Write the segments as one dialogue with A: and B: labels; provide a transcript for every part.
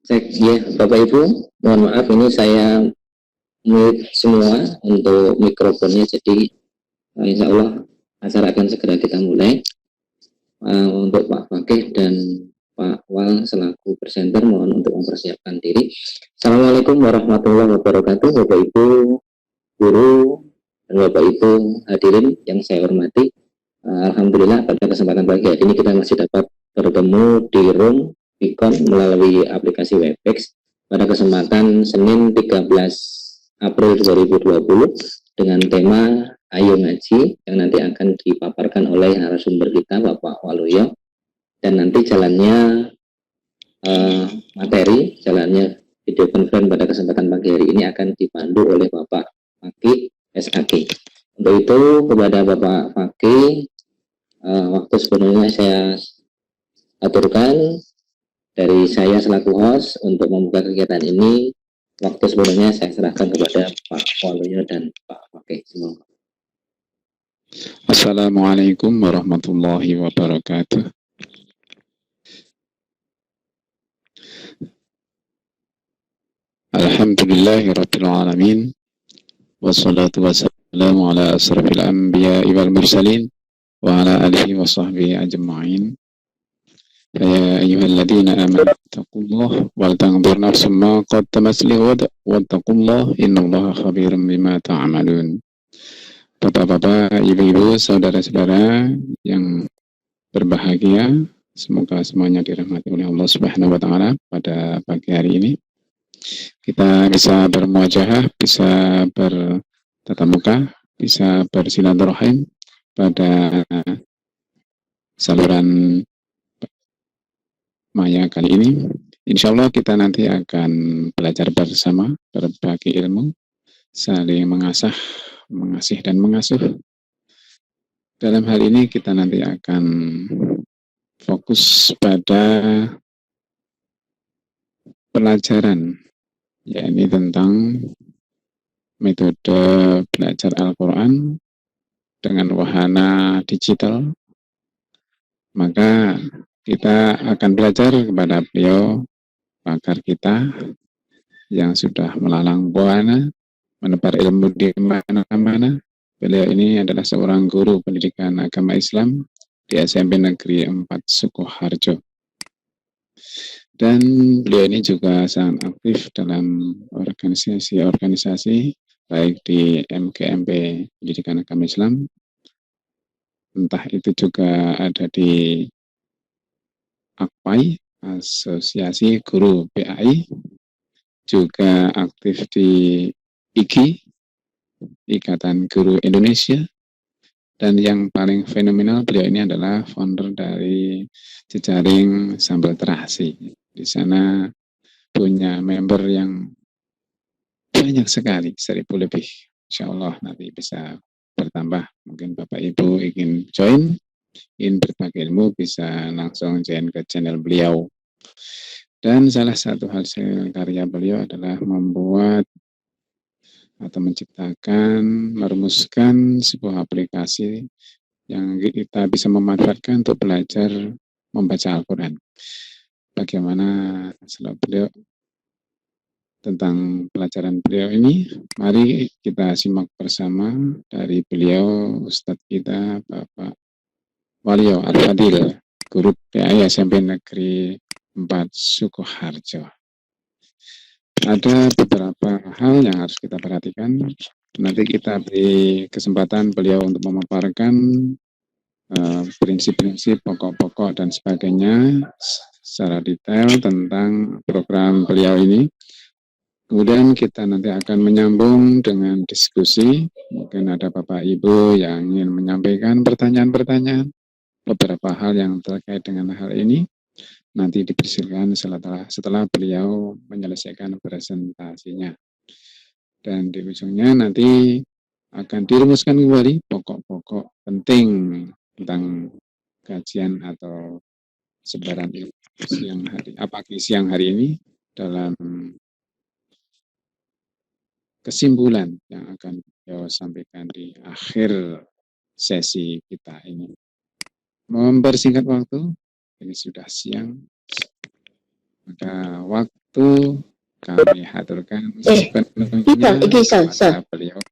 A: Ya, Bapak Ibu, mohon maaf ini saya mute semua untuk mikrofonnya, jadi insya Allah acara akan segera kita mulai. Untuk Pak Fakih dan Pak Wal selaku presenter mohon untuk mempersiapkan diri. Assalamualaikum warahmatullahi wabarakatuh, Bapak Ibu guru dan Bapak Ibu hadirin yang saya hormati. Alhamdulillah pada kesempatan pagi hari ini kita masih dapat bertemu di room Vicon melalui aplikasi Webex pada kesempatan Senin 13 April 2020 dengan tema Ayo Ngaji yang nanti akan dipaparkan oleh narasumber kita Bapak Waluyo, dan nanti jalannya materi, jalannya video conference pada kesempatan pagi hari ini akan dipandu oleh Bapak Fakih SAG. Untuk itu kepada Bapak Fakih, waktu sebenarnya saya aturkan dari saya selaku host untuk membuka kegiatan ini. Waktu sebenarnya saya serahkan kepada Pak Waluyo dan Pak Fakih. Semoga.
B: Assalamualaikum warahmatullahi wabarakatuh. Alhamdulillahirabbil alamin. Wassalatu wassalamu ala asrafil anbiya'i wal mursalin wa ala alihi wa sahbihi ajma'in. Ya ayyuhalladzina amanu taqullaha wal tanzur nafsum ma qaddamat lighad wattaqullaha innallaha khabirum bima ta'malun. Bapak-bapak, ibu-ibu, saudara-saudara yang berbahagia, semoga semuanya dirahmati oleh Allah Subhanahu wa taala pada pagi hari ini. Kita bisa bermuajahah, bisa bertatap muka, bisa bersilaturahim pada saluran Maya kali ini. Insya Allah kita nanti akan belajar bersama, berbagi ilmu, saling mengasah, mengasih dan mengasuh. Dalam hal ini kita nanti akan fokus pada pelajaran, yakni tentang metode belajar Al-Quran dengan wahana digital. Maka kita akan belajar kepada beliau, pakar kita yang sudah melalang buana, menebar ilmu di mana-mana. Beliau ini adalah seorang guru pendidikan agama Islam di SMP Negeri 4 Sukoharjo. Dan beliau ini juga sangat aktif dalam organisasi-organisasi baik di MGMP Pendidikan Agama Islam, entah itu juga ada di AKPAI, Asosiasi Guru PAI, juga aktif di IGI, Ikatan Guru Indonesia, dan yang paling fenomenal beliau ini adalah founder dari jejaring Sambal Terasi. Di sana punya member yang banyak sekali, 1000 lebih. Insya Allah nanti bisa bertambah. Mungkin Bapak Ibu ingin join, ingin berbagi ilmu, bisa langsung join ke channel beliau. Dan salah satu hasil karya beliau adalah membuat atau menciptakan, merumuskan sebuah aplikasi yang kita bisa memanfaatkan untuk belajar membaca Al-Quran. Bagaimana hasil beliau tentang pelajaran beliau ini? Mari kita simak bersama dari beliau, Ustadz kita, Bapak Waluyo Al-Fadil, Guru PAI SMP Negeri 4 Sukoharjo. Ada beberapa hal yang harus kita perhatikan. Nanti kita beri kesempatan beliau untuk memaparkan prinsip-prinsip, pokok-pokok dan sebagainya secara detail tentang program beliau ini. Kemudian kita nanti akan menyambung dengan diskusi. Mungkin ada Bapak Ibu yang ingin menyampaikan pertanyaan-pertanyaan, beberapa hal yang terkait dengan hal ini. Nanti dipersilakan setelah beliau menyelesaikan presentasinya. Dan di ujungnya nanti akan dirumuskan kembali pokok-pokok penting tentang kajian atau sebaran siang hari ini dalam kesimpulan yang akan beliau sampaikan di akhir sesi kita ini. Mempersingkat waktu, ini sudah siang, maka waktu kami haturkan
C: Isa,
B: kepada beliau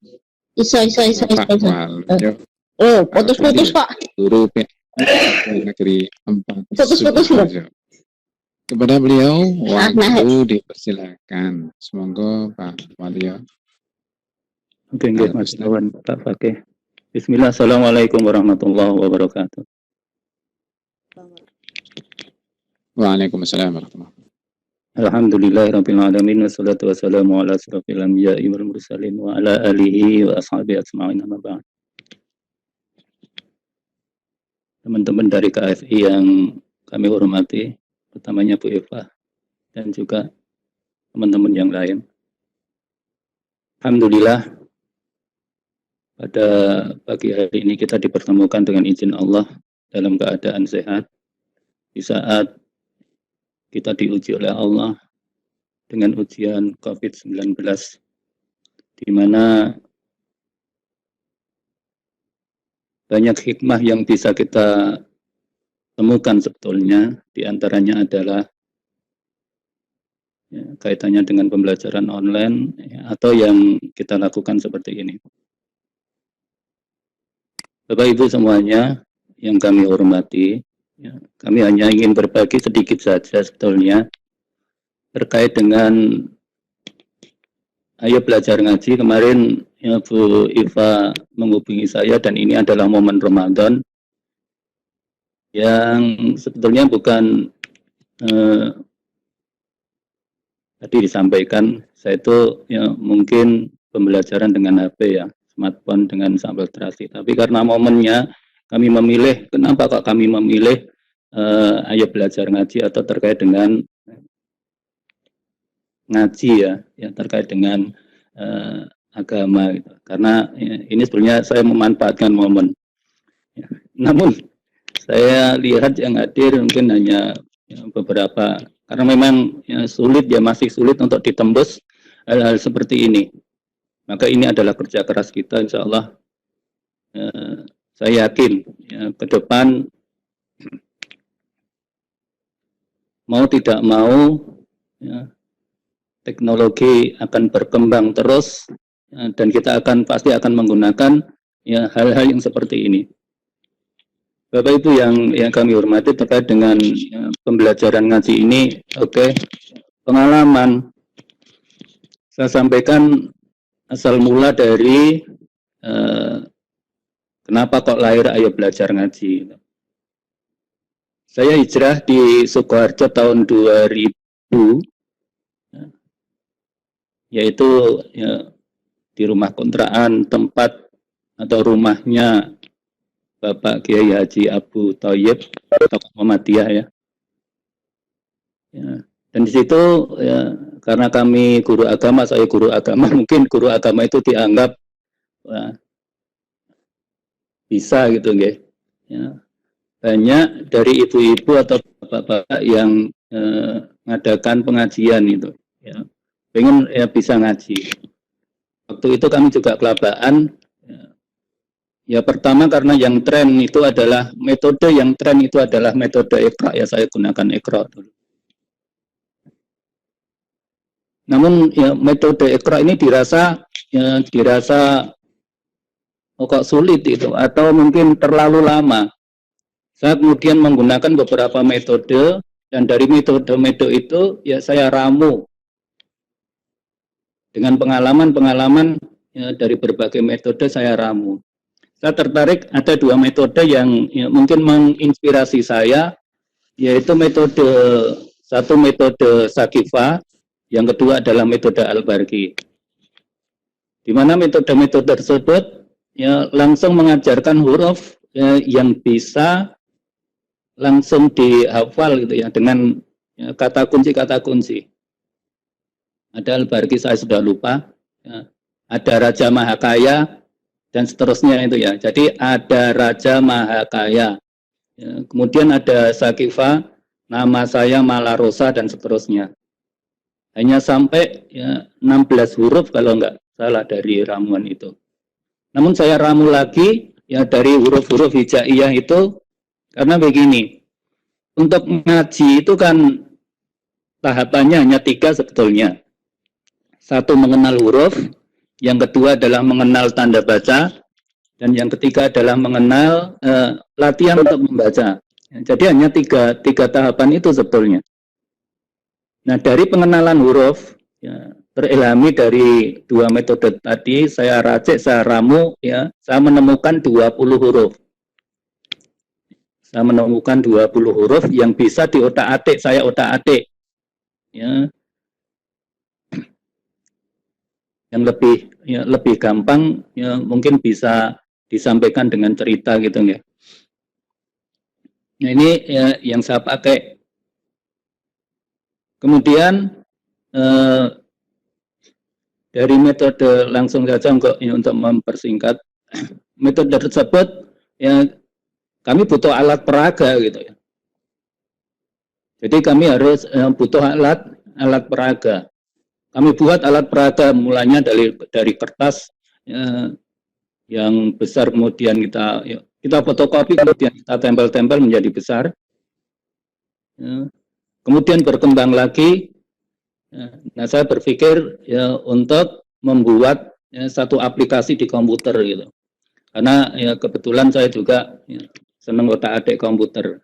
B: Pak Waluyo
C: putus-putus Pak.
B: Guru PAI Negeri 4
C: Putus-putus
B: Sukoharjo. Kepada beliau
C: Nah.
B: waktu dipersilakan. Semoga Pak Waluyo.
D: Oke, Mas Lawan, Pak Fakih. Bismillah, Assalamualaikum warahmatullahi wabarakatuh.
B: Waalaikumsalam warahmatullahi wabarakatuh.
D: Alhamdulillahirrabbilalamin. Wassalatu wassalamu ala asrafil anbiya'i wal mursalin wa ala alihi wa ashabihi ajma'in amma ba'd. Teman-teman dari KFI yang kami hormati, pertamanya Bu Eva dan juga teman-teman yang lain. Alhamdulillah, pada pagi hari ini kita dipertemukan dengan izin Allah dalam keadaan sehat. Di saat kita diuji oleh Allah dengan ujian COVID-19, di mana banyak hikmah yang bisa kita temukan sebetulnya. Di antaranya adalah kaitannya dengan pembelajaran online atau yang kita lakukan seperti ini. Bapak Ibu semuanya yang kami hormati, kami hanya ingin berbagi sedikit saja sebetulnya terkait dengan ayo belajar ngaji. Kemarin Bu Iva menghubungi saya dan ini adalah momen Ramadan yang sebetulnya bukan tadi disampaikan, saya itu mungkin pembelajaran dengan HP ya, smartphone dengan sambal terasi. Tapi karena momennya kami memilih, kenapa kok kami memilih ayo belajar ngaji atau terkait dengan ngaji ya terkait dengan agama gitu. Karena ini sebenarnya saya memanfaatkan momen. Ya. Namun saya lihat yang hadir mungkin hanya beberapa, karena memang sulit masih sulit untuk ditembus hal-hal seperti ini. Maka ini adalah kerja keras kita, insya Allah. Saya yakin ke depan mau tidak mau teknologi akan berkembang terus dan kita pasti akan menggunakan hal-hal yang seperti ini. Bapak Ibu yang kami hormati terkait dengan pembelajaran ngaji ini, pengalaman saya sampaikan asal mula dari kenapa kok lahir ayo belajar ngaji. Saya hijrah di Sukoharjo tahun 2000, yaitu di rumah kontrakan tempat atau rumahnya Bapak Kiai Haji Abu Thayyib atau Muhammadiyah ya. Dan di situ karena kami guru agama, saya guru agama, mungkin guru agama itu dianggap bisa gitu nggih. Banyak dari ibu-ibu atau bapak-bapak yang mengadakan pengajian itu pengen bisa ngaji. Waktu itu kami juga kelabaan. Pertama karena yang tren itu adalah metode Iqra, saya gunakan Iqra dulu. Namun metode Iqra ini dirasa kok sulit itu atau mungkin terlalu lama. Saya kemudian menggunakan beberapa metode dan dari metode itu saya ramu dengan pengalaman dari berbagai metode saya ramu. Saya tertarik ada dua metode yang mungkin menginspirasi saya, yaitu satu metode Saqifa, yang kedua adalah metode Al-Barqi. Di mana metode-metode tersebut langsung mengajarkan huruf yang bisa langsung dihafal gitu ya dengan kata kunci. Ada Al-Barqi saya sudah lupa, ada Raja Mahakaya dan seterusnya itu ya. Jadi ada Raja Mahakaya, kemudian ada Saqifa, nama saya Malarosa dan seterusnya. Hanya sampai 16 huruf kalau enggak salah dari ramuan itu. Namun saya ramu lagi dari huruf-huruf hijaiyah itu karena begini, untuk ngaji itu kan tahapannya hanya 3 sebetulnya. 1 mengenal huruf, yang kedua adalah mengenal tanda baca, dan yang ketiga adalah mengenal latihan untuk membaca. Jadi hanya tiga tahapan itu sebetulnya. Nah, dari pengenalan huruf, ya, terilhami dari 2 metode tadi, saya racik, saya ramu, ya, saya menemukan 20 huruf. Saya menemukan 20 huruf yang bisa diotak-atik, saya otak-atik. Ya. Yang lebih gampang, ya, mungkin bisa disampaikan dengan cerita gitu ya. Nah, ini ya, yang saya pakai. Kemudian dari metode langsung saja untuk mempersingkat, metode tersebut ya kami butuh alat peraga gitu ya. Jadi kami harus butuh alat peraga. Kami buat alat peraga mulanya dari kertas yang besar, kemudian kita fotokopi, kemudian kita tempel-tempel menjadi besar. Ya. Kemudian berkembang lagi. Nah, saya berpikir ya untuk membuat satu aplikasi di komputer gitu. Karena ya kebetulan saya juga ya, senang otak-atik komputer.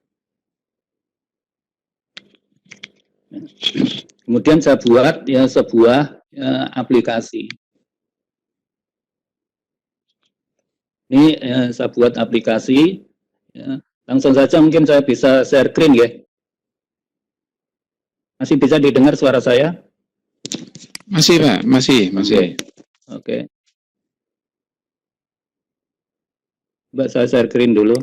D: Kemudian saya buat ya sebuah aplikasi. Ini saya buat aplikasi. Ya. Langsung saja mungkin saya bisa share screen ya. Masih bisa didengar suara saya?
B: Masih, Pak. Masih.
D: Oke. Mbak, saya share screen dulu.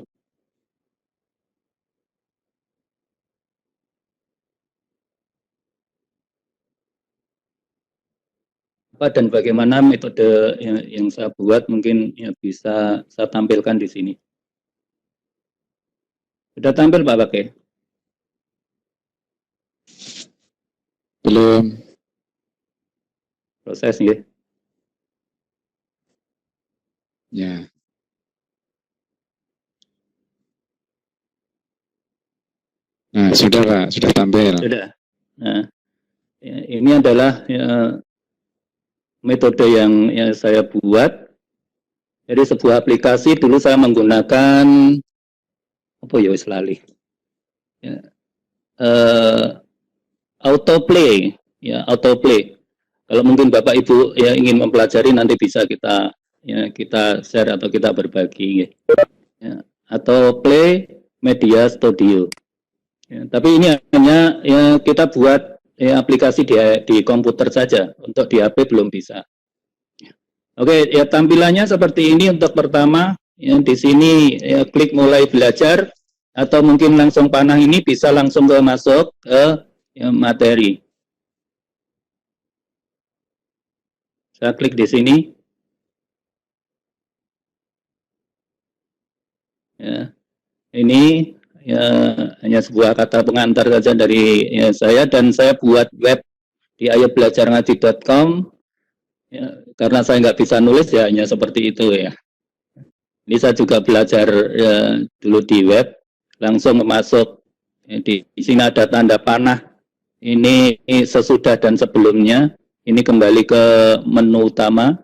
D: Apa dan bagaimana metode yang saya buat mungkin ya bisa saya tampilkan di sini. Sudah tampil Pak Bake?
B: Belum.
D: Proses ya.
B: Ya. Nah, sudah Pak, sudah tampil.
D: Sudah. Nah, ya, ini adalah ya, metode yang saya buat. Jadi sebuah aplikasi dulu saya menggunakan apa ya wis lali. Ya, autoplay, ya autoplay. Kalau mungkin Bapak Ibu ya ingin mempelajari nanti bisa kita share atau kita berbagi. Ya. Atau Play Media Studio. Ya, tapi ini hanya ya, kita buat ya, aplikasi di komputer saja, untuk di HP belum bisa. Oke, ya tampilannya seperti ini untuk pertama. Ya, di sini ya, klik mulai belajar, atau mungkin langsung panah ini bisa langsung masuk ke ya, materi. Saya klik di sini. Ya, ini ya hanya sebuah kata pengantar saja dari ya, saya, dan saya buat web di ayobelajarngaji.com ya, karena saya nggak bisa nulis ya hanya seperti itu ya. Ini saya juga belajar ya, dulu di web, langsung masuk ya, di sini ada tanda panah. Ini sesudah dan sebelumnya. Ini kembali ke menu utama.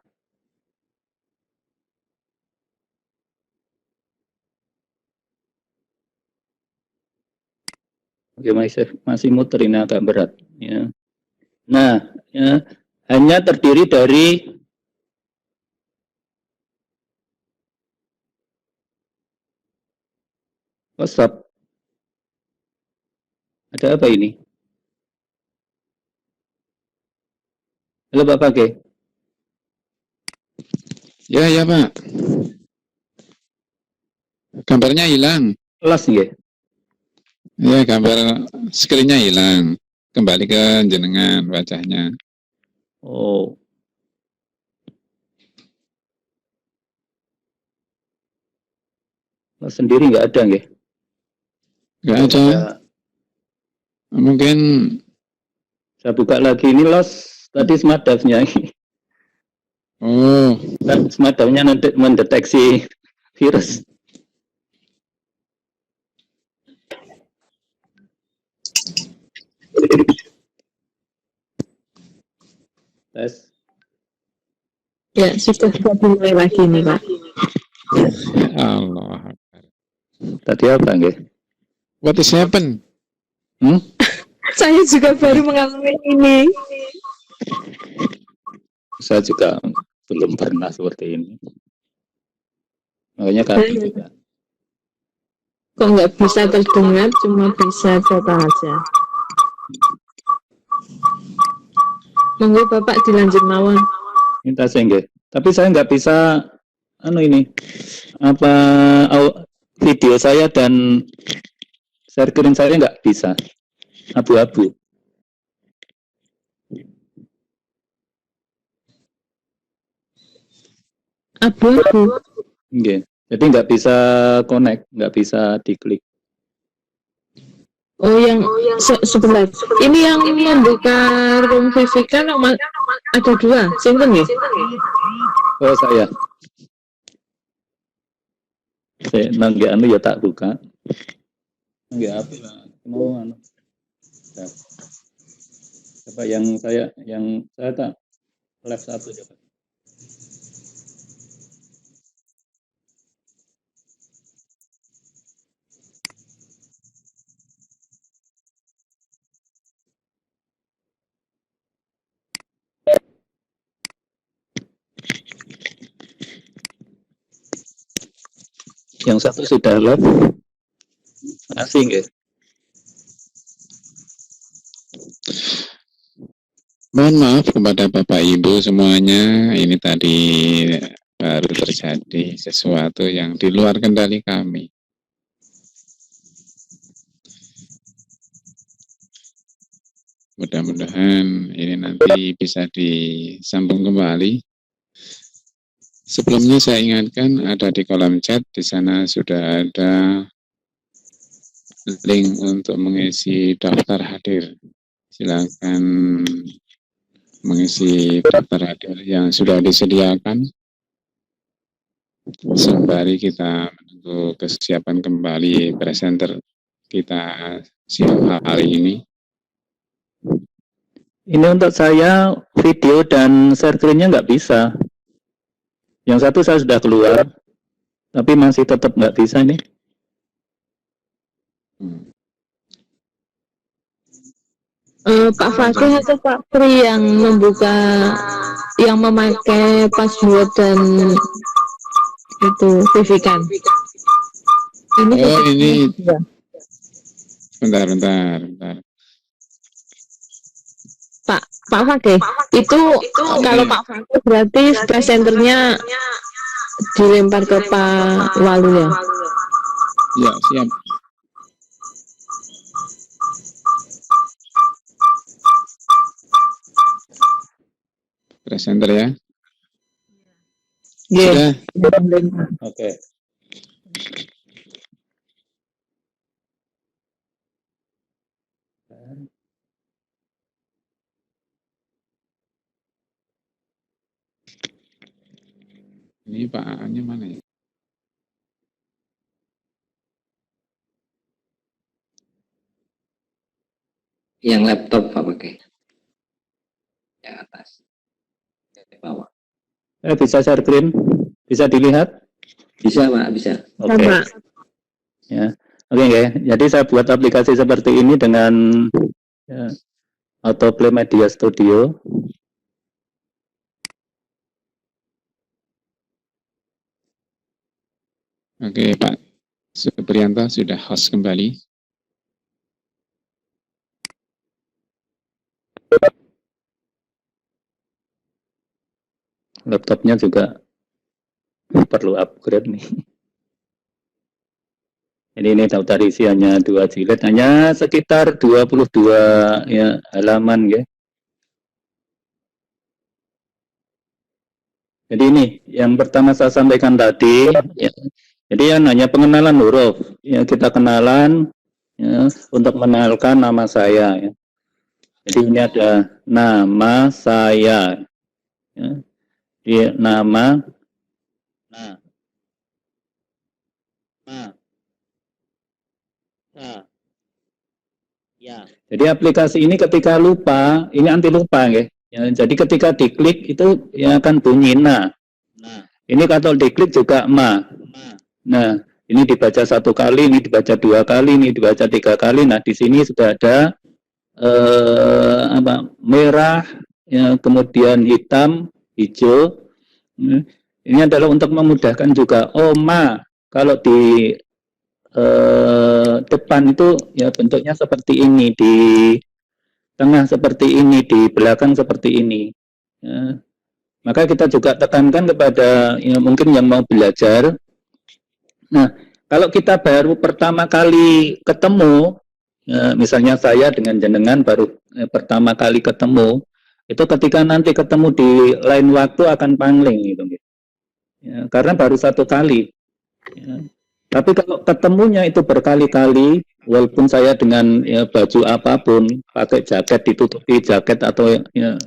D: Oke, masih muter, ini agak berat. Ya. Nah, ya, hanya terdiri dari WhatsApp. Ada apa ini? Halo Pak Page.
B: Ya Pak. Gambarnya hilang.
D: Kelas ya?
B: Ya, gambar screen-nya hilang. Kembali ke jenengan wajahnya.
D: Oh. Sendiri nggak ada nggih?
B: Nggak ada. Mungkin
D: saya buka lagi, ini lost tadi smart dive-nya.
B: oh,
D: Smart dive-nya mendeteksi virus. Tes.
C: Ya, sudah dimulai lagi nih, Pak.
B: Allah.
D: Tadi apa nggih?
B: What is happen?
C: Saya juga baru mengalami ini.
D: Saya juga belum pernah seperti ini. Makanya kaget juga.
C: Kok nggak bisa terdengar, cuma bisa data aja. Monggo Bapak dilanjut mawon.
D: Minta saya nggih. Tapi saya nggak bisa ini apa video saya dan share screen saya nggak bisa abu-abu.
C: Abu-abu.
D: Nggih. Jadi nggak bisa connect, nggak bisa diklik.
C: Oh, yang sebentar. Ini yang membuka room VV kan ada dua, sinten ya?
D: Oh saya. Saya nangge anu ya tak buka. Nangge apa? Mau anu. Coba yang saya tak live satu coba. Yang satu sudah live. Asing ya.
B: Mohon maaf kepada Bapak Ibu semuanya, ini tadi baru terjadi sesuatu yang di luar kendali kami. Mudah-mudahan ini nanti bisa disambung kembali. Sebelumnya saya ingatkan ada di kolom chat, di sana sudah ada link untuk mengisi daftar hadir. Silakan mengisi daftar hadir yang sudah disediakan. Sembari kita menunggu kesiapan kembali presenter kita siang hari ini.
D: Ini untuk saya video dan share screen-nya nggak bisa. Yang satu saya sudah keluar, tapi masih tetap nggak bisa nih.
C: Pak Fakih atau Pak Pri yang membuka, yang memakai password dan itu VV kan?
B: Ini bentar.
C: Pak Fakih, itu kalau Pak Fakih berarti presenternya dilempar ke Pak Walu ya?
B: Ya, siap. Presenter ya.
C: Iya.
D: Oke.
B: Ini Pak A-nya mana ya?
A: Yang laptop Pak pakai. Yang atas. Di bawah.
D: Bisa share screen? Bisa dilihat?
A: Bisa Pak, bisa.
D: Oke. Ya. Oke, okay. Jadi saya buat aplikasi seperti ini dengan Autoplay Media Studio.
B: Oke, Pak Supriyanto sudah host kembali.
D: Laptopnya juga perlu upgrade nih. Jadi ini daftar isi hanya 2 jilid, hanya sekitar 22 ya, halaman ya. Jadi ini yang pertama saya sampaikan tadi ya. Jadi yang hanya pengenalan huruf. Ya, kita kenalan ya, untuk mengenalkan nama saya ya. Jadi ini ada nama saya. Ya. Di nama ya. Jadi aplikasi ini ketika lupa, ini anti lupa ya. Ya, jadi ketika diklik itu yang akan bunyi na. Ini kalau diklik juga ma. Nah, ini dibaca 1 kali, ini dibaca 2 kali, ini dibaca 3 kali. Nah, di sini sudah ada merah, ya, kemudian hitam, hijau. Ini adalah untuk memudahkan juga. Oh, ma. Kalau di depan itu ya bentuknya seperti ini, di tengah seperti ini, di belakang seperti ini. Ya. Maka kita juga tekankan kepada ya, mungkin yang mau belajar. Nah, kalau kita baru pertama kali ketemu, ya, misalnya saya dengan jenengan baru pertama kali ketemu, itu ketika nanti ketemu di lain waktu akan pangling gitu. Ya, karena baru 1 kali. Ya. Tapi kalau ketemunya itu berkali-kali, walaupun saya dengan ya, baju apapun, pakai jaket, ditutupi jaket atau ya,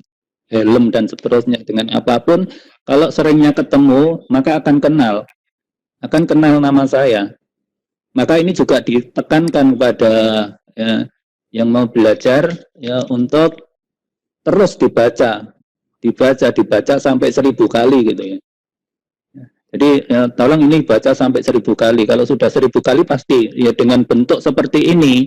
D: helm dan seterusnya dengan apapun, kalau seringnya ketemu, maka akan kenal nama saya. Maka ini juga ditekankan kepada ya, yang mau belajar ya, untuk terus dibaca sampai 1000 kali gitu ya. Jadi ya, tolong ini baca sampai 1000 kali. Kalau sudah 1000 kali pasti ya dengan bentuk seperti ini,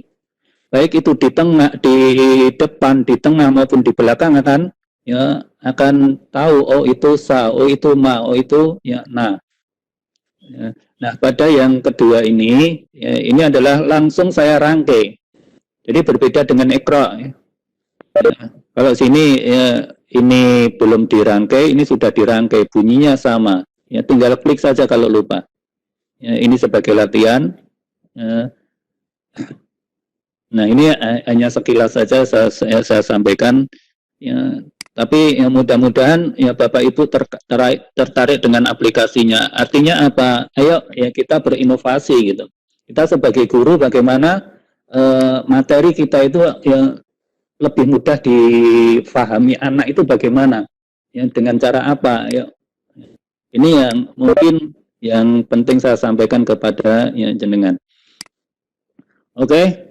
D: baik itu di tengah, di depan, di tengah maupun di belakang akan tahu oh itu sa, oh itu ma, oh itu ya na. Ya. Nah pada yang kedua ini, ya, ini adalah langsung saya rangkai. Jadi berbeda dengan Iqra. Ya. Kalau sini ya, ini belum dirangkai, ini sudah dirangkai, bunyinya sama. Ya, tinggal klik saja kalau lupa. Ya, ini sebagai latihan. Ya. Nah, ini hanya sekilas saja saya sampaikan. Ya, tapi ya, mudah-mudahan ya Bapak Ibu tertarik dengan aplikasinya. Artinya apa? Ayo ya kita berinovasi gitu. Kita sebagai guru bagaimana materi kita itu ya lebih mudah difahami anak itu bagaimana? Ya, dengan cara apa? Ya. Ini yang mungkin yang penting saya sampaikan kepada ya, jenengan. Oke.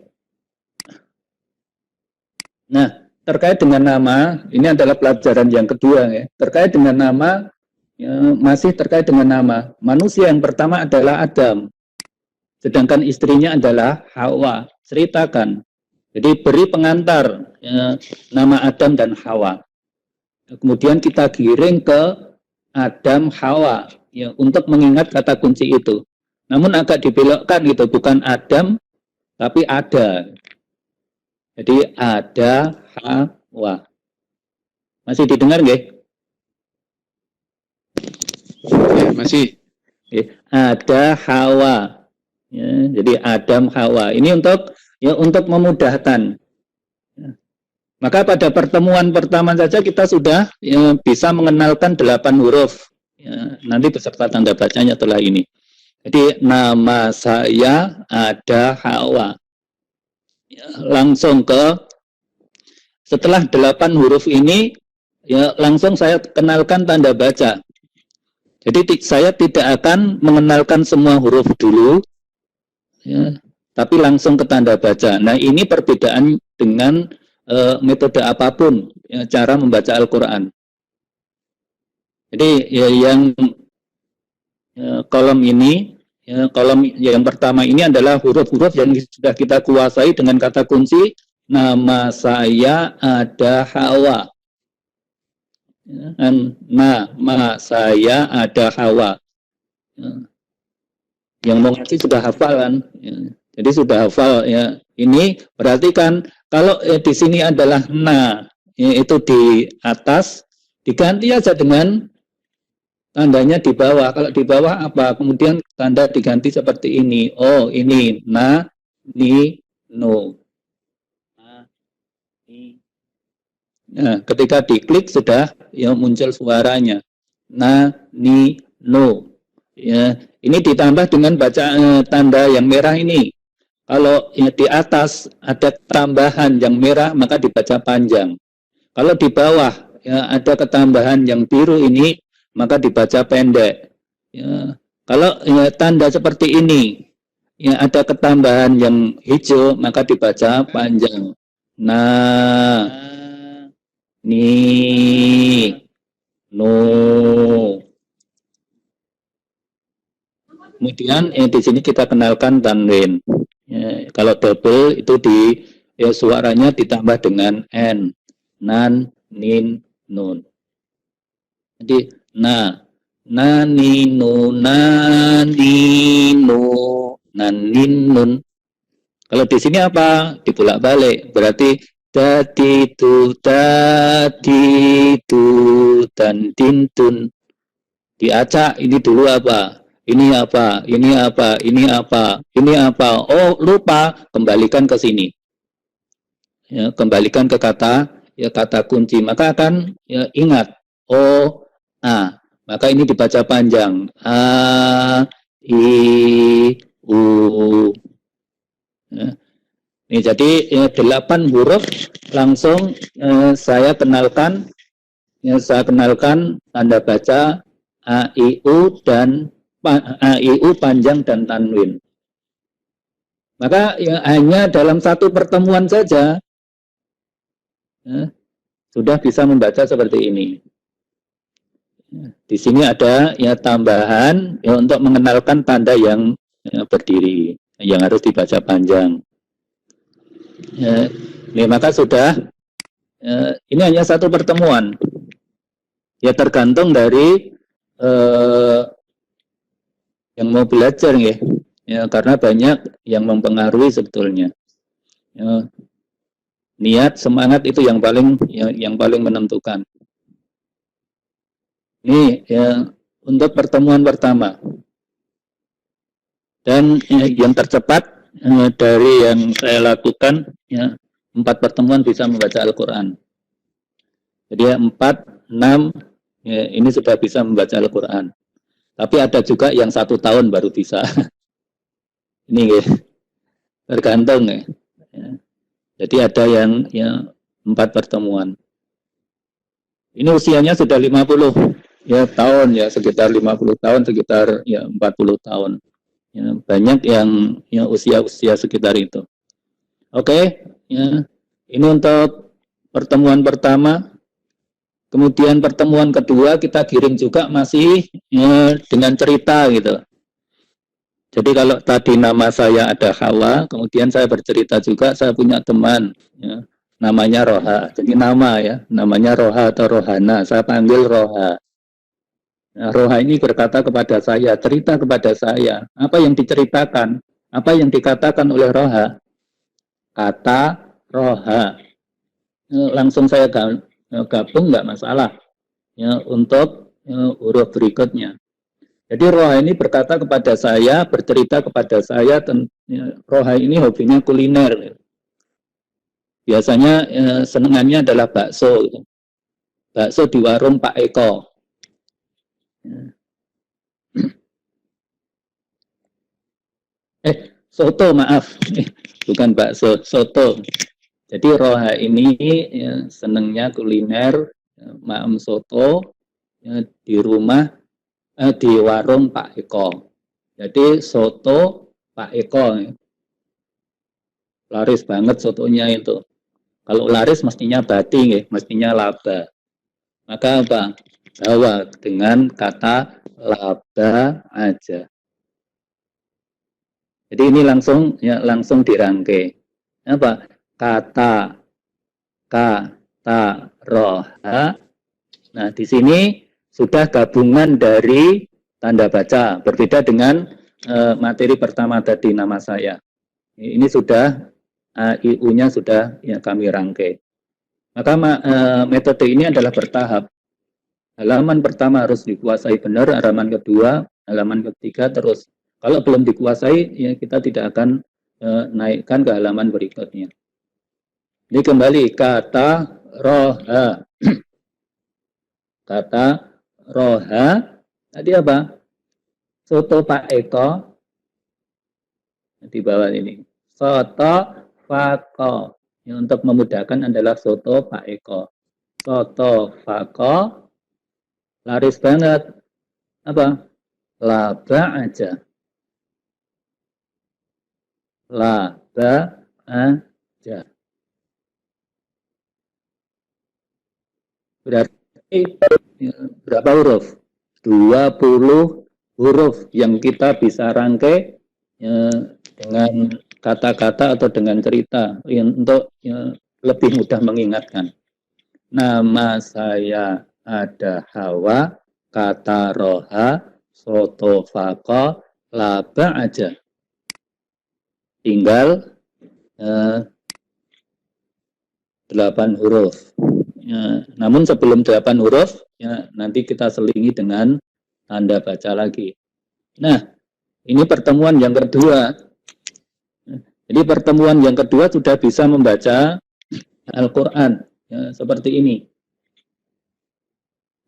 D: Nah, terkait dengan nama, ini adalah pelajaran yang kedua ya. Terkait dengan nama, ya, masih terkait dengan nama. Manusia yang pertama adalah Adam. Sedangkan istrinya adalah Hawa. Ceritakan. Jadi beri pengantar ya, nama Adam dan Hawa. Kemudian kita giring ke Adam, Hawa, ya, untuk mengingat kata kunci itu. Namun agak dibelokkan gitu, bukan Adam, tapi ada. Jadi ada, Hawa. Masih didengar nggih?
B: Ya, masih.
D: Ada, Hawa. Ya, jadi Adam, Hawa. Ini untuk memudahkan. Ya. Maka pada pertemuan pertama saja kita sudah ya, bisa mengenalkan 8 huruf. Ya, nanti beserta tanda bacanya setelah ini. Jadi nama saya ada Hawa. Ya, langsung setelah 8 huruf ini, ya langsung saya kenalkan tanda baca. Jadi saya tidak akan mengenalkan semua huruf dulu, ya, tapi langsung ke tanda baca. Nah ini perbedaan dengan metode apapun ya, cara membaca Al-Quran. Jadi ya, yang kolom ini, ya, kolom yang pertama ini adalah huruf-huruf yang sudah kita kuasai dengan kata kunci nama saya ada Hawa. Ya, nama saya ada Hawa. Ya. Yang mau ngaji sudah hafal kan? Ya. Jadi sudah hafal ya. Ini berarti kan kalau di sini adalah na, itu di atas, diganti aja dengan tandanya di bawah. Kalau di bawah apa? Kemudian tanda diganti seperti ini. Oh, ini na, ni, no. Nah, ketika diklik sudah ya muncul suaranya. Na, ni, no. Ya, ini ditambah dengan baca tanda yang merah ini. Kalau ya, di atas ada tambahan yang merah, maka dibaca panjang. Kalau di bawah ya, ada ketambahan yang biru ini, maka dibaca pendek. Ya. Kalau ya, tanda seperti ini, ya, ada ketambahan yang hijau, maka dibaca panjang. Nah, no. Kemudian di sini kita kenalkan tanwin. Ya, kalau double itu suaranya ditambah dengan n, nan, nin, nun. Jadi naninu, naninun. Kalau di sini apa? Dibulak-balik. Berarti tadi tu, dan tintun. Diacak ini dulu apa? Ini apa? Ini apa? Ini apa? Ini apa? Oh, lupa. Kembalikan ke sini. Ya, kembalikan ke kata kunci. Maka akan ingat. Oh, maka ini dibaca panjang. A, I, U. Ya. Ini jadi 8 huruf langsung saya kenalkan tanda baca A, I, U dan A, I, U panjang dan tanwin. Maka hanya dalam satu pertemuan saja sudah bisa membaca seperti ini. Di sini ada tambahan untuk mengenalkan tanda yang berdiri yang harus dibaca panjang. Maka sudah ini hanya satu pertemuan. Ya tergantung dari yang mau belajar ya karena banyak yang mempengaruhi sebetulnya. Niat, semangat itu yang paling menentukan. Ini untuk pertemuan pertama. Dan yang tercepat dari yang saya lakukan 4 pertemuan bisa membaca Al-Quran. Jadi 4, 6 ini sudah bisa membaca Al-Quran. Tapi ada juga yang 1 tahun baru bisa. Ini tergantung ya. Jadi ada yang 4 pertemuan. Ini usianya sudah 50 tahun sekitar 50 tahun, sekitar 40 tahun. Banyak yang usia-usia sekitar itu. Oke, ini untuk pertemuan pertama. Kemudian pertemuan kedua kita giring juga masih dengan cerita gitu. Jadi kalau tadi nama saya ada Hawa, kemudian saya bercerita juga saya punya teman namanya Roha. Jadi namanya Roha atau Rohana. Saya panggil Roha. Nah, Roha ini berkata kepada saya, cerita kepada saya apa yang diceritakan, apa yang dikatakan oleh Roha. Kata Roha. Langsung saya gabung nggak masalah untuk huruf berikutnya. Jadi Roha ini berkata kepada saya, bercerita kepada saya, Roha ini hobinya kuliner. Biasanya senengannya adalah bakso. Bakso di warung Pak Eko. Soto maaf, bukan bakso, soto. Jadi Roha ini senengnya kuliner, maem soto di rumah, di warung Pak Eko. Jadi soto Pak Eko, laris banget sotonya itu. Kalau laris mestinya bati, mestinya laba. Maka apa? Bawa dengan kata laba aja. Jadi ini langsung dirangkai. Apa? Kata Roha. Nah, di sini sudah gabungan dari tanda baca, berbeda dengan materi pertama tadi nama saya. Ini sudah IU-nya sudah kami rangkai. Maka metode ini adalah bertahap. Halaman pertama harus dikuasai benar, halaman kedua, halaman ketiga terus. Kalau belum dikuasai, kita tidak akan naikkan ke halaman berikutnya. Ini kembali kata Roha. Kata Roha, tadi apa? Soto Pak Eko. Di bawah ini. Soto Fako. Untuk memudahkan adalah soto Pak Eko. Soto Fako. Laris banget. Apa? Laba aja. Laba aja. Berarti berapa huruf? 20 huruf yang kita bisa rangkai dengan kata-kata atau dengan cerita untuk lebih mudah mengingatkan. Nama saya ada Hawa, kata roha, soto fako, laba aja. Tinggal 8 huruf. Namun sebelum 8 huruf, nanti kita selingi dengan tanda baca lagi. Nah, ini pertemuan yang kedua. Jadi pertemuan yang kedua sudah bisa membaca Al-Quran seperti ini.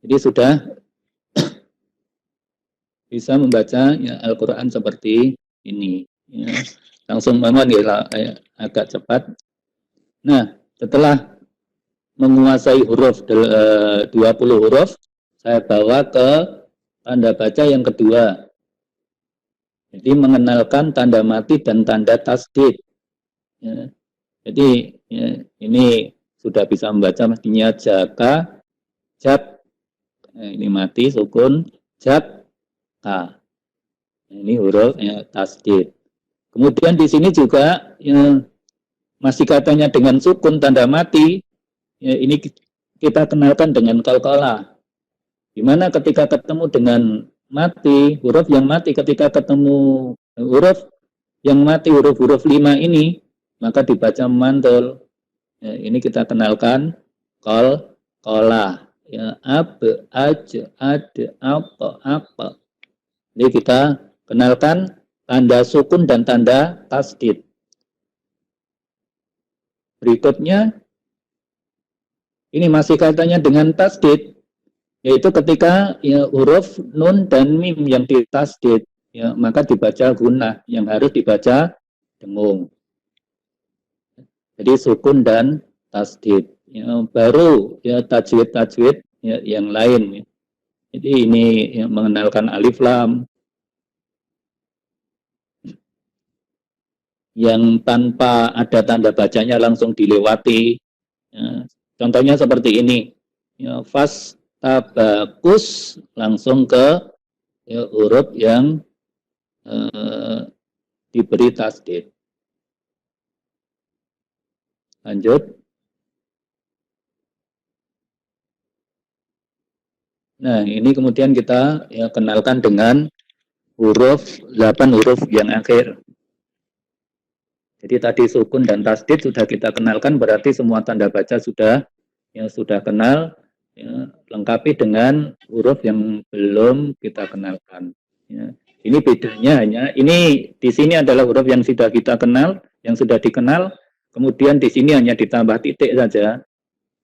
D: Jadi sudah bisa membaca Al-Quran seperti ini. Langsung mohon ya, agak cepat. Nah, setelah menguasai huruf 20 huruf, saya bawa ke tanda baca yang kedua. Jadi mengenalkan tanda mati dan tanda tasdid. Jadi ini sudah bisa membaca mestinya jaka, jak, ini mati, sukun, jak, ka. Ini huruf tasdid. Kemudian di sini juga masih katanya dengan sukun tanda mati, ini kita kenalkan dengan qalqalah. Di mana ketika ketemu dengan mati, huruf yang mati ketika ketemu huruf yang mati, huruf-huruf 5 ini, maka dibaca mantul. Ini kita kenalkan qalqalah. Ab, aj, ad, apa. Jadi kita kenalkan tanda sukun dan tanda tasdid. Berikutnya, ini masih kaitannya dengan tasdid, yaitu ketika huruf nun dan mim yang ditasdid, maka dibaca gunnah, yang harus dibaca dengung. Jadi sukun dan tasdid. Baru tajwid yang lain. Jadi ini mengenalkan alif lam yang tanpa ada tanda bacanya langsung dilewati. Contohnya seperti ini. Fas tabakus langsung ke huruf yang diberi tasdid. Lanjut. Nah, ini kemudian kita kenalkan dengan huruf 8 huruf yang akhir. Jadi tadi sukun dan tasdid sudah kita kenalkan, berarti semua tanda baca sudah kenal, lengkapi dengan huruf yang belum kita kenalkan. Ini bedanya hanya ini di sini adalah huruf yang sudah kita kenal, yang sudah dikenal, kemudian di sini hanya ditambah titik saja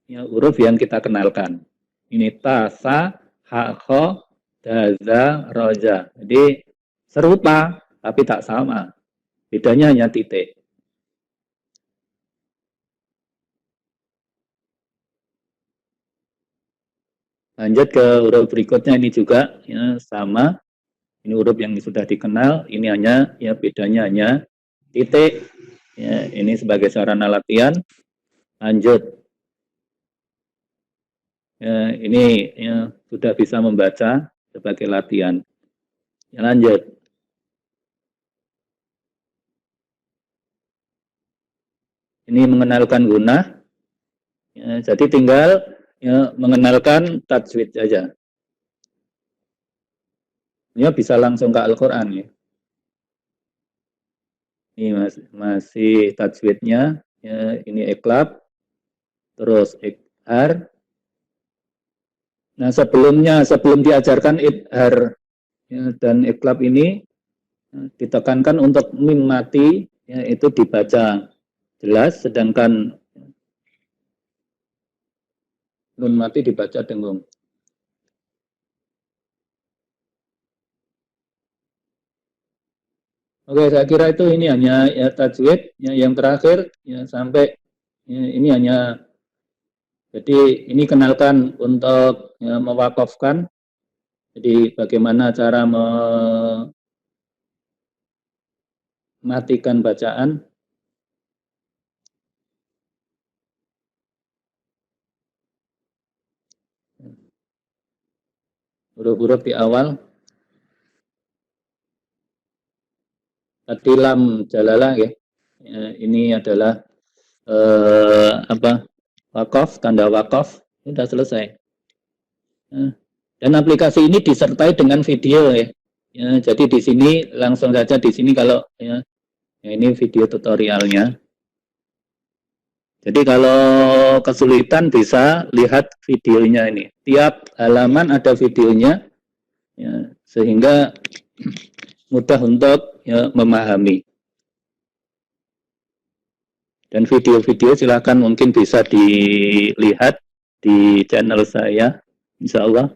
D: huruf yang kita kenalkan. Ini ta, sa, ha, kho, daza, roja. Jadi serupa tapi tak sama. Bedanya hanya titik. Lanjut ke huruf berikutnya, ini juga sama. Ini huruf yang sudah dikenal, ini hanya bedanya hanya titik. Ini sebagai sarana latihan. Lanjut. Ini sudah bisa membaca sebagai latihan. Lanjut. Ini mengenalkan gunnah. Jadi tinggal mengenalkan tajwid saja. Ini bisa langsung ke Al-Quran ya. Ini masih tajwidnya. Ini iqlab, terus ikhar. Nah sebelum diajarkan idhar dan iqlab ini ditekankan untuk mim mati itu dibaca jelas, sedangkan nun mati dibaca dengung. Oke, saya kira itu ini hanya tajwid yang terakhir sampai ini hanya. Jadi ini kenalkan untuk mewakafkan. Jadi bagaimana cara mematikan bacaan. huruf-huruf di awal. Tadi lam jalalah ya. Ini adalah wakaf, tanda wakaf. Sudah selesai. Dan aplikasi ini disertai dengan video ya. Jadi di sini langsung saja di sini kalau ya ini video tutorialnya. Jadi kalau kesulitan bisa lihat videonya ini. Tiap halaman ada videonya, ya, sehingga mudah untuk ya, memahami. Dan video-video silakan mungkin bisa dilihat di channel saya, insya Allah,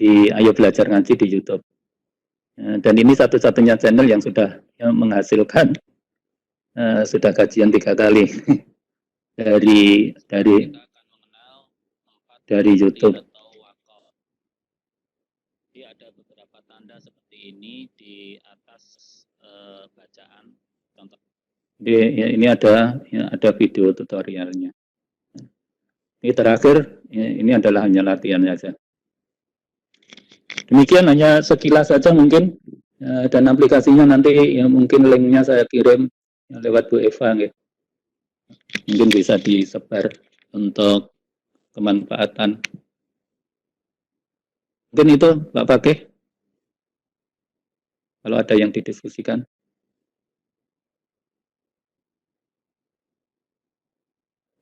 D: di Ayo Belajar Ngaji di YouTube. Ya, dan ini satu-satunya channel yang sudah ya, menghasilkan sudah kajian 3 kali. dari YouTube.
E: Jadi ada beberapa tanda seperti ini di atas bacaan contoh.
D: Ini ada video tutorialnya. Ini terakhir, ini adalah hanya latihan saja. Demikian hanya sekilas saja mungkin, dan aplikasinya nanti ya, mungkin linknya saya kirim ya, lewat Bu Eva ya. Mungkin bisa disebar untuk kemanfaatan. Mungkin itu Pak Fakih. Kalau ada yang didiskusikan.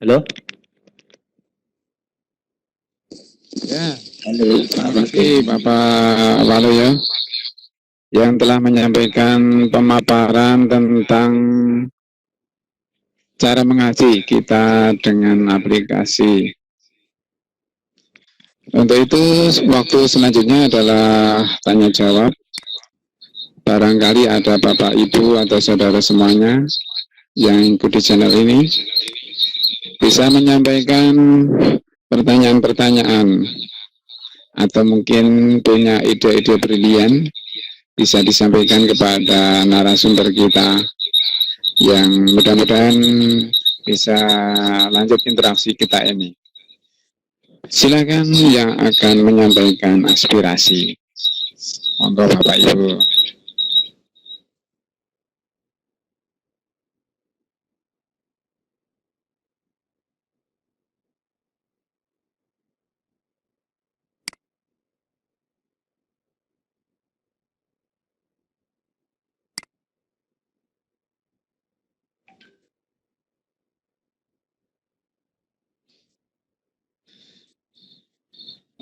D: Halo?
B: Ya, terima kasih Bapak Waluyo yang telah menyampaikan pemaparan tentang cara mengaji kita dengan aplikasi. Untuk itu, waktu selanjutnya adalah tanya jawab. Barangkali ada Bapak, Ibu, atau saudara semuanya yang ikuti channel ini bisa menyampaikan pertanyaan-pertanyaan atau mungkin punya ide-ide brilian bisa disampaikan kepada narasumber kita yang mudah-mudahan bisa lanjut interaksi kita ini. Silakan yang akan menyampaikan aspirasi. Monggo Bapak Ibu.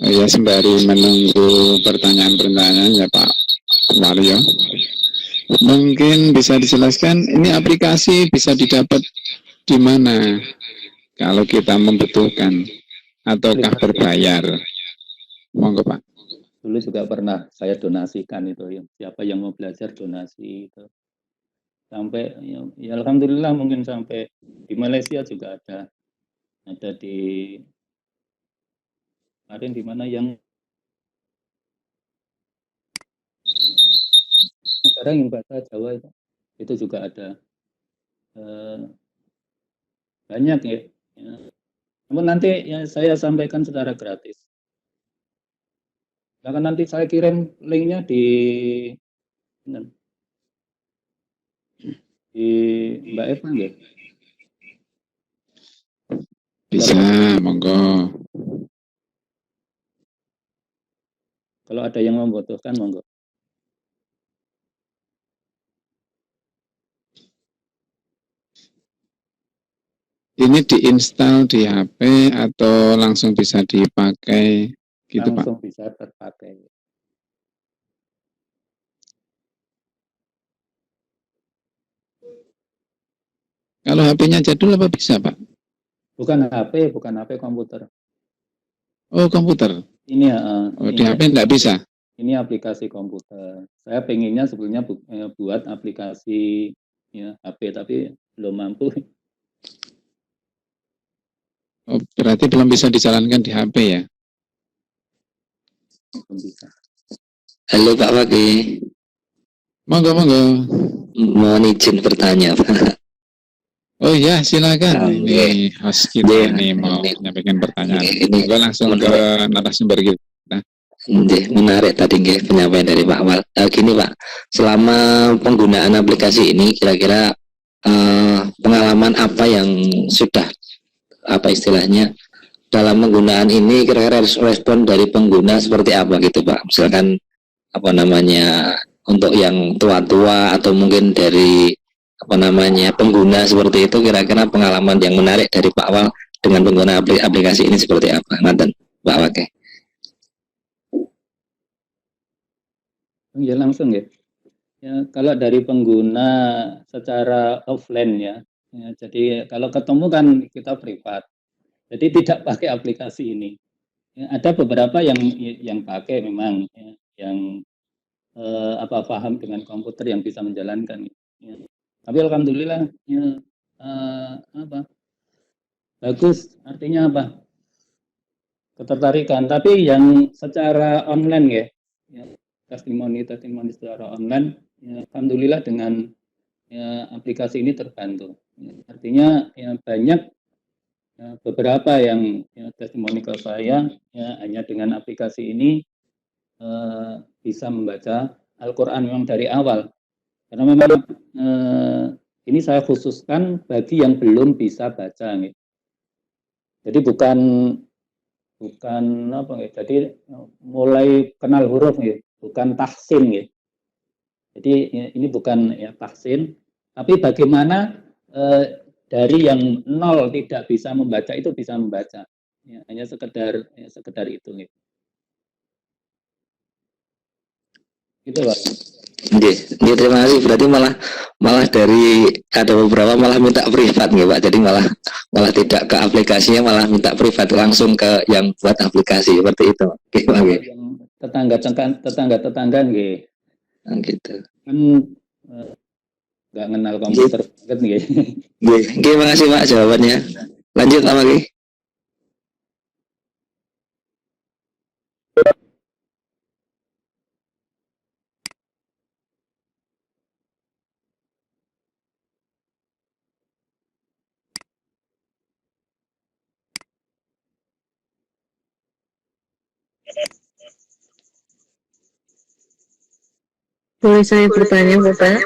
B: Ya, sembari menunggu pertanyaan-pertanyaan ya Pak Waluyo, mungkin bisa dijelaskan ini aplikasi bisa didapat di mana kalau kita membutuhkan ataukah berbayar? Monggo Pak.
D: Dulu juga pernah saya donasikan itu, siapa yang mau belajar donasi itu. Sampai ya alhamdulillah mungkin sampai di Malaysia juga ada di kemarin di mana yang negara yang bahasa Jawa itu juga ada banyak ya. Namun nanti ya, saya sampaikan secara gratis. Bahkan nanti saya kirim linknya di Mbak Eva ya.
B: Bisa, monggo.
D: Kalau ada yang membutuhkan, monggo.
B: Ini diinstal di HP atau langsung bisa dipakai gitu
D: langsung
B: Pak?
D: Bisa terpakai.
B: Kalau HP-nya jadul apa bisa Pak?
D: Bukan HP komputer.
B: Oh komputer?
D: Ini
B: di HP nggak bisa?
D: Ini aplikasi komputer. Saya pengennya sebetulnya buat aplikasi ya, HP, tapi belum mampu.
B: Oh, berarti belum bisa dijalankan di HP ya?
D: Belum bisa.
A: Halo Pak Fakih.
B: Monggo.
A: Mohon izin bertanya Pak.
B: Oh ya, silakan. Ini host kita
A: Ya,
B: ini mau menyampaikan pertanyaan.
A: ini
B: Monggo langsung ke narasumber kita.
A: Menarik tadi nggih penyampaian dari Pak Wal. Gini Pak, selama penggunaan aplikasi ini kira-kira pengalaman apa yang sudah apa istilahnya dalam penggunaan ini, kira-kira respon dari pengguna seperti apa gitu Pak? Misalkan apa namanya untuk yang tua-tua atau mungkin dari apa namanya pengguna seperti itu, kira-kira pengalaman yang menarik dari Pak Wal dengan pengguna aplikasi ini seperti apa? Nanti Pak Wake.
D: Ya langsung ya. Ya, kalau dari pengguna secara offline ya, jadi kalau ketemu kan kita privat, jadi tidak pakai aplikasi ini. Ya, ada beberapa yang pakai memang, ya, yang paham dengan komputer yang bisa menjalankan. Ya. Tapi alhamdulillah, ya, bagus. Artinya apa? Ketertarikan. Tapi yang secara online ya testimoni secara online. Ya, alhamdulillah dengan ya, aplikasi ini terbantu. Ya, artinya ya, banyak ya, beberapa yang ya, testimoni ke saya ya, hanya dengan aplikasi ini bisa membaca Al-Quran memang dari awal. Karena memang ini saya khususkan bagi yang belum bisa baca. Nih. Jadi bukan apa ya, jadi mulai kenal huruf nih, bukan tahsin gitu. Jadi ya, ini bukan ya tahsin, tapi bagaimana dari yang nol tidak bisa membaca itu bisa membaca. Ya, hanya sekedar itu gitu. Gitu Pak.
A: Terima kasih. Berarti malah dari ada beberapa malah minta privat nih Pak. Jadi malah tidak ke aplikasinya, malah minta privat langsung ke yang buat aplikasi seperti itu. Oke.
D: Tetangga nggih.
A: Gitu.
D: Kan nggak kenal komputer banget nih.
A: Terima kasih Pak jawabannya. Lanjut apa lagi?
C: Boleh saya bertanya, Bapak?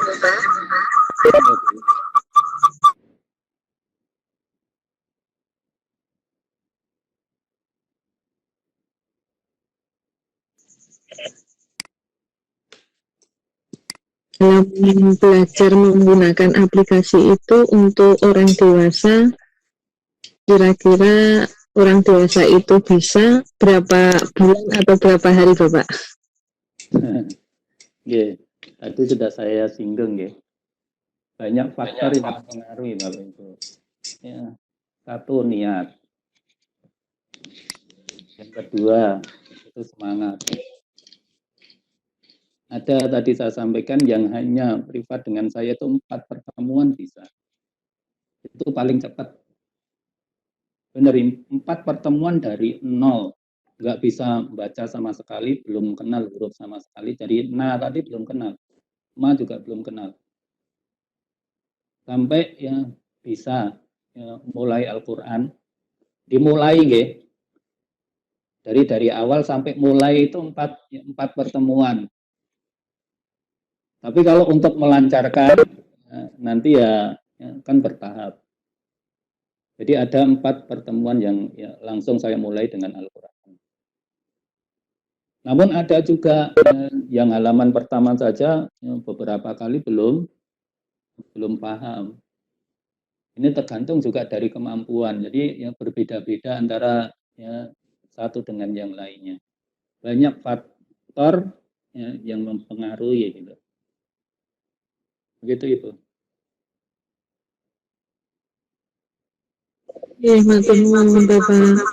C: Dalam belajar menggunakan aplikasi itu untuk orang dewasa, kira-kira orang dewasa itu bisa berapa bulan atau berapa hari, Bapak?
D: Yeah. Tadi sudah saya singgung ya. Banyak faktor yang mempengaruhi Bapak Ibu. Ya, satu niat. Yang kedua itu semangat. Ada tadi saya sampaikan yang hanya privat dengan saya itu 4 pertemuan bisa. Itu paling cepat. Benar, 4 pertemuan dari 0. Nggak bisa baca sama sekali, belum kenal huruf sama sekali. Jadi tadi belum kenal. Ma juga belum kenal. Sampai ya bisa ya, mulai Al-Quran. Dimulai nggih. Dari awal sampai mulai itu 4 pertemuan. Tapi kalau untuk melancarkan nanti ya kan bertahap. Jadi ada 4 pertemuan yang ya, langsung saya mulai dengan Al-Quran. Namun ada juga yang halaman pertama saja beberapa kali belum paham. Ini tergantung juga dari kemampuan. Jadi yang berbeda-beda antara ya, satu dengan yang lainnya. Banyak faktor ya, yang mempengaruhi gitu. Begitu Ibu.
C: Iya, matur nuwun, Bapak.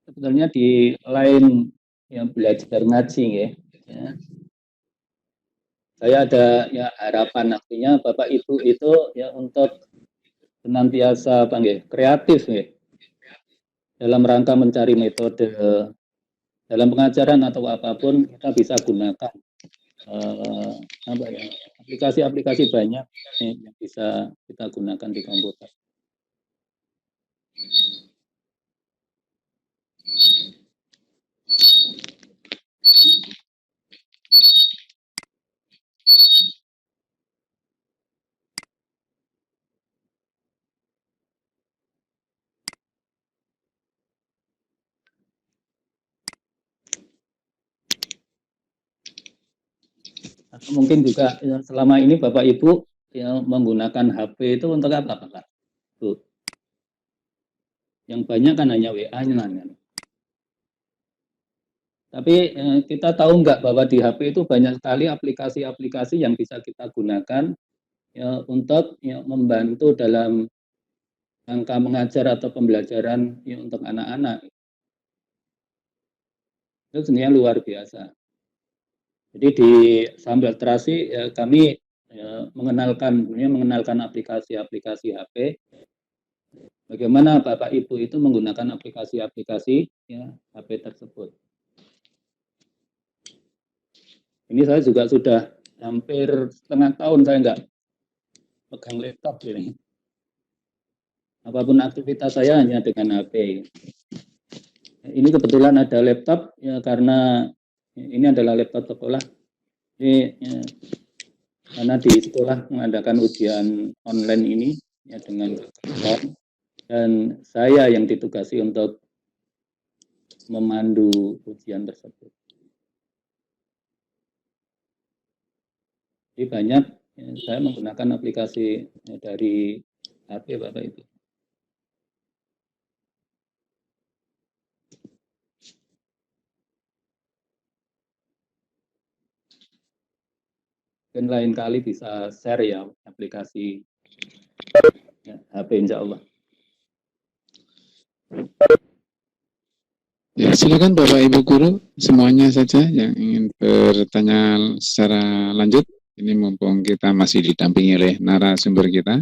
D: Sebetulnya di lain yang belajar ngaji ya. Saya ada ya harapan artinya Bapak Ibu itu ya untuk senantiasa kreatif dalam rangka mencari metode dalam pengajaran atau apapun. Kita bisa gunakan aplikasi-aplikasi banyak yang bisa kita gunakan di komputer. Atau mungkin juga selama ini Bapak Ibu menggunakan HP itu untuk apa Pak? Bu. Yang banyak kan hanya WA-nya. Tapi kita tahu nggak bahwa di HP itu banyak sekali aplikasi-aplikasi yang bisa kita gunakan untuk membantu dalam rangka mengajar atau pembelajaran untuk anak-anak. Itu sebenarnya luar biasa. Jadi di Sambil Terasi kami mengenalkan aplikasi-aplikasi HP. Bagaimana Bapak Ibu itu menggunakan aplikasi-aplikasi HP tersebut. Ini saya juga sudah hampir setengah tahun saya nggak pegang laptop ini. Apapun aktivitas saya hanya dengan HP. Ini kebetulan ada laptop karena ini adalah laptop sekolah. Ini karena di sekolah mengadakan ujian online ini dengan Google, dan saya yang ditugasi untuk memandu ujian tersebut. Jadi banyak saya menggunakan aplikasi dari HP Bapak Ibu. Dan lain kali bisa share aplikasi HP insya Allah.
B: Ya, silakan Bapak Ibu Guru semuanya saja yang ingin bertanya secara lanjut. Ini mumpung kita masih didampingi oleh narasumber kita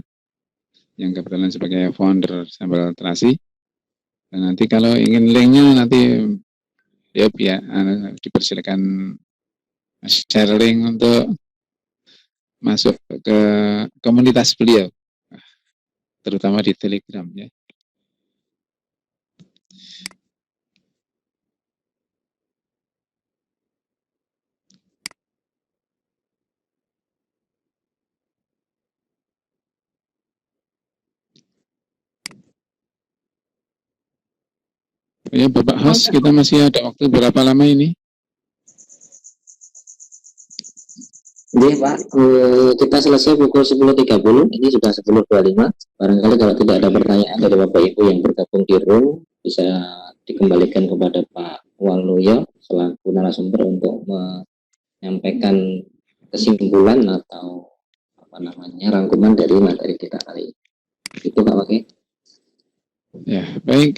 B: yang kebetulan sebagai founder Sambil Terasi. Dan nanti kalau ingin linknya nanti ya dipersilakan share link untuk masuk ke komunitas beliau, terutama di Telegram ya. Ya Bapak host, kita masih ada waktu berapa lama ini?
A: Jadi Pak, kita selesai pukul 10.30, ini sudah 10.25. Barangkali kalau tidak ada pertanyaan dari Bapak Ibu yang bergabung di room, bisa dikembalikan kepada Pak Waluyo selaku narasumber untuk menyampaikan kesimpulan atau rangkuman dari materi kita kali ini. Itu Pak Waki.
B: Ya, baik.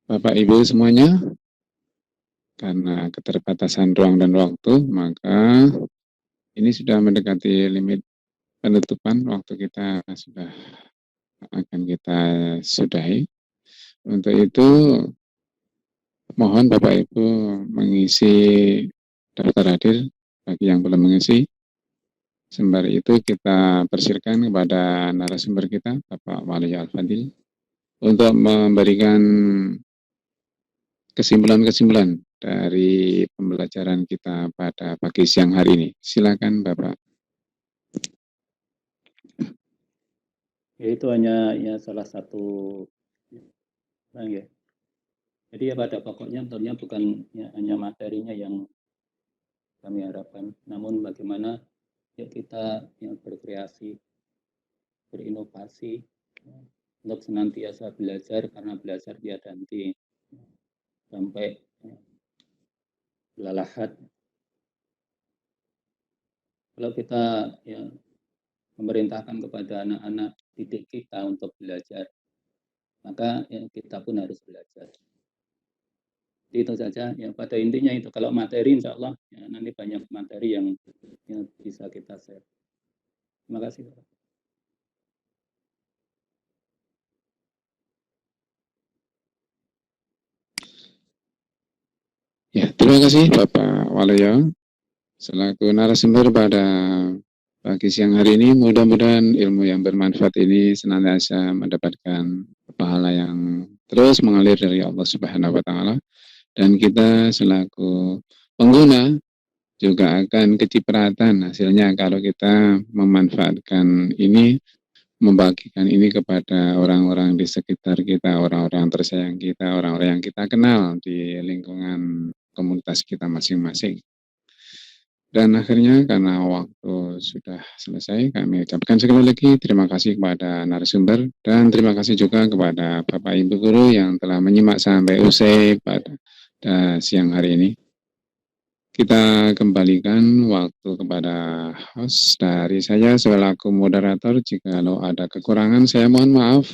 B: Bapak Ibu semuanya, karena keterbatasan ruang dan waktu, maka ini sudah mendekati limit penutupan. Waktu kita sudah akan kita sudahi. Untuk itu, mohon Bapak Ibu mengisi daftar hadir bagi yang belum mengisi. Sembari itu kita persilakan kepada narasumber kita, Bapak Waluyo Al-Fadil, untuk memberikan kesimpulan-kesimpulan dari pembelajaran kita pada pagi siang hari ini. Silakan Bapak.
D: Ya, itu hanya salah satu ya. Jadi pada pokoknya tentunya bukan hanya materinya yang kami harapkan, namun bagaimana kita berkreasi, berinovasi untuk senantiasa belajar, karena belajar tiada henti sampai lalahat. Kalau kita memerintahkan kepada anak-anak didik kita untuk belajar, maka kita pun harus belajar. Itu saja pada intinya itu. Kalau materi insya Allah nanti banyak materi yang bisa kita share. Terima kasih Pak.
B: Terima kasih Bapak Waluyo selaku narasumber pada pagi siang hari ini. Mudah-mudahan ilmu yang bermanfaat ini senantiasa mendapatkan pahala yang terus mengalir dari Allah Subhanahu wa Ta'ala, dan kita selaku pengguna juga akan kecipratan hasilnya kalau kita memanfaatkan ini, membagikan ini kepada orang-orang di sekitar kita, orang-orang tersayang kita, orang-orang yang kita kenal di lingkungan komunitas kita masing-masing. Dan akhirnya karena waktu sudah selesai, kami ucapkan sekali lagi terima kasih kepada narasumber, dan terima kasih juga kepada Bapak Ibu Guru yang telah menyimak sampai usai pada siang hari ini. Kita kembalikan waktu kepada host dari saya selaku moderator. Jikalau ada kekurangan, saya mohon maaf.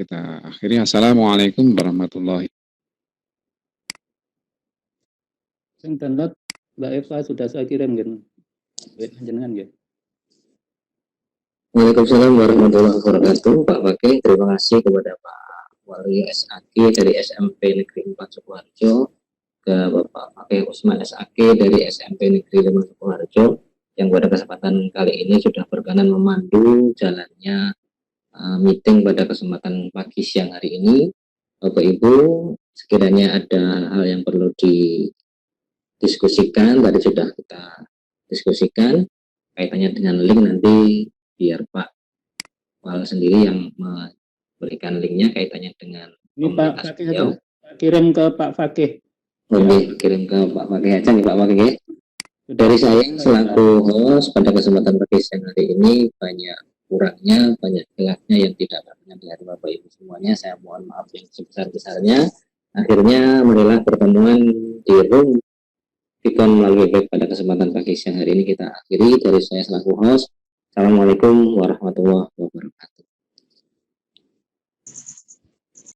B: Kita akhiri. Assalamualaikum warahmatullahi wabarakatuh.
D: Sing download Mbak Eva sudah saya kirim gitu. Jenengan ya.
A: Waalaikumsalam warahmatullahi wabarakatuh. Pak Fakih, terima kasih kepada Pak Waluyo SAG dari SMP Negeri 4 Sukoharjo, ke Bapak Fakih Usman SAG dari SMP Negeri 5 Sukoharjo, yang pada kesempatan kali ini sudah berkenan memandu jalannya meeting pada kesempatan pagi siang hari ini. Bapak Ibu, sekiranya ada hal yang perlu didiskusikan, tadi sudah kita diskusikan kaitannya dengan link, nanti biar Pak Wal sendiri yang memberikan linknya kaitannya dengan
D: ini Pak Fakih aja. Kirim ke Pak Fakih.
A: Oke, kirim ke Pak Fakih aja nih Pak Fakih. Dari saya selaku host pada kesempatan pagi siang hari ini, banyak kurangnya, banyak jelasnya yang tidak berkenan di hati Bapak Ibu semuanya, saya mohon maaf yang sebesar-besarnya. Akhirnya marilah pertemuan di room Vicon melalui web pada kesempatan pagi siang hari ini kita akhiri. Dari saya selaku host, Assalamualaikum warahmatullahi wabarakatuh.